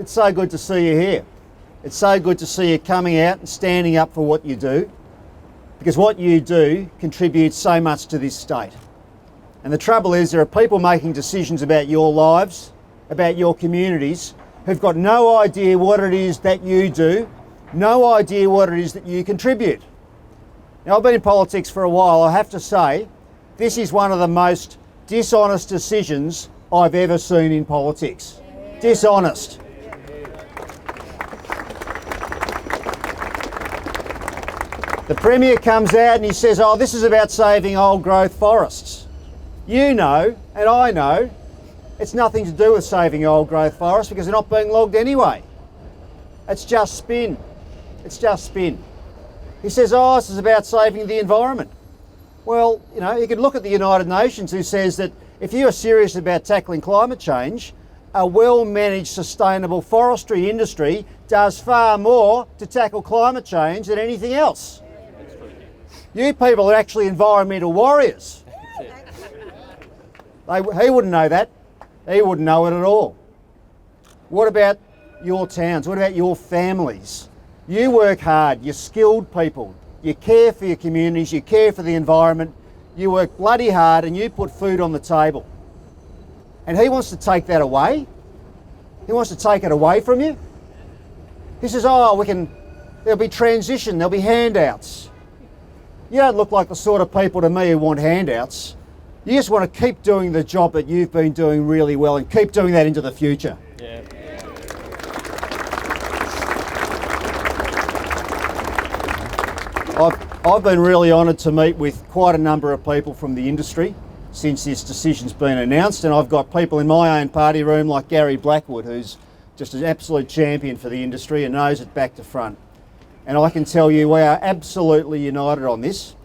It's so good to see you here. It's so good to see you coming out and standing up for what you do, because what you do contributes so much to this state. And the trouble is, there are people making decisions about your lives, about your communities, who've got no idea what it is that you do, no idea what it is that you contribute. Now, I've been in politics for a while. I have to say, this is one of the most dishonest decisions I've ever seen in politics. Dishonest. The Premier comes out and he says, oh, this is about saving old growth forests. You know, and I know, it's nothing to do with saving old growth forests because they're not being logged anyway. It's just spin. It's just spin. He says, oh, this is about saving the environment. Well, you know, you can look at the United Nations, who says that if you are serious about tackling climate change, a well-managed sustainable forestry industry does far more to tackle climate change than anything else. You people are actually environmental warriors. He wouldn't know that. He wouldn't know it at all. What about your towns? What about your families? You work hard, you're skilled people, you care for your communities, you care for the environment, you work bloody hard and you put food on the table. And he wants to take that away? He wants to take it away from you? He says, oh, there'll be transition, there'll be handouts. You don't look like the sort of people to me who want handouts. You just want to keep doing the job that you've been doing really well and keep doing that into the future. Yeah. I've been really honoured to meet with quite a number of people from the industry since this decision's been announced, and I've got people in my own party room like Gary Blackwood, who's just an absolute champion for the industry and knows it back to front. And I can tell you we are absolutely united on this.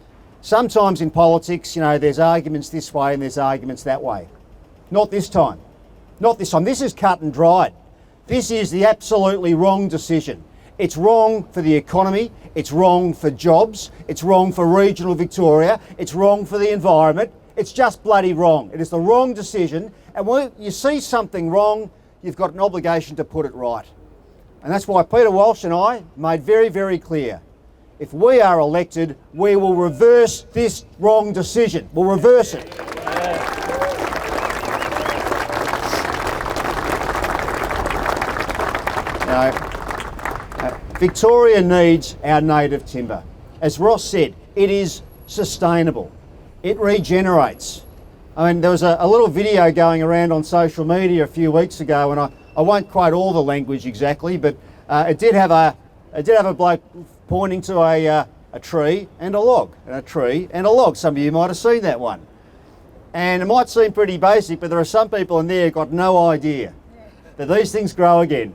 Sometimes in politics, you know, there's arguments this way and there's arguments that way. Not this time. Not this time. This is cut and dried. This is the absolutely wrong decision. It's wrong for the economy, it's wrong for jobs, it's wrong for regional Victoria, it's wrong for the environment. It's just bloody wrong. It is the wrong decision, and when you see something wrong, you've got an obligation to put it right. And that's why Peter Walsh and I made very, very clear, if we are elected, we will reverse this wrong decision. We'll reverse it. Victoria needs our native timber. As Ross said, it is sustainable. It regenerates. I mean, there was a little video going around on social media a few weeks ago, and I won't quote all the language exactly, but it did have a bloke pointing to a tree and a log, and a tree and a log. Some of you might have seen that one. And it might seem pretty basic, but there are some people in there who've got no idea that these things grow again.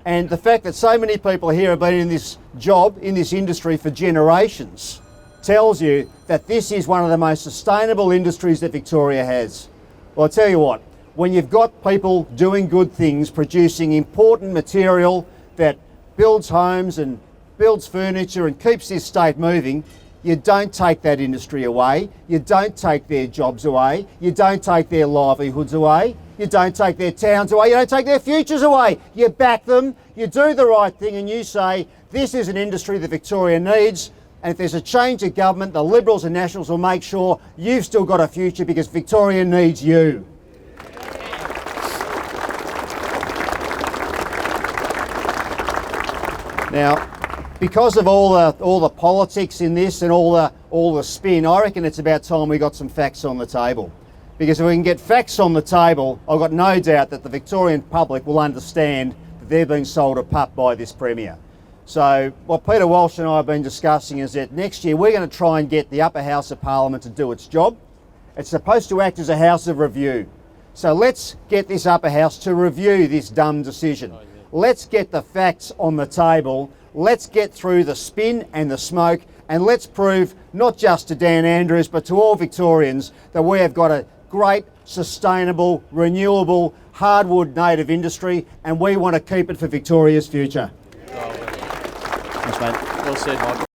And the fact that so many people here have been in this job, in this industry for generations, tells you that this is one of the most sustainable industries that Victoria has. Well, I'll tell you what, when you've got people doing good things, producing important material that builds homes and builds furniture and keeps this state moving, you don't take that industry away, you don't take their jobs away, you don't take their livelihoods away, you don't take their towns away, you don't take their futures away. You back them, you do the right thing, and you say, this is an industry that Victoria needs, and if there's a change of government, the Liberals and Nationals will make sure you've still got a future because Victoria needs you. Now, because of all the politics in this and all the spin, I reckon it's about time we got some facts on the table. Because if we can get facts on the table, I've got no doubt that the Victorian public will understand that they're being sold a pup by this Premier. So what Peter Walsh and I have been discussing is that next year we're going to try and get the upper house of Parliament to do its job. It's supposed to act as a house of review. So let's get this upper house to review this dumb decision. Let's get the facts on the table. Let's get through the spin and the smoke, and let's prove not just to Dan Andrews but to all Victorians that we have got a great, sustainable, renewable, hardwood native industry, and we want to keep it for Victoria's future. Thanks, mate. Well said, Michael.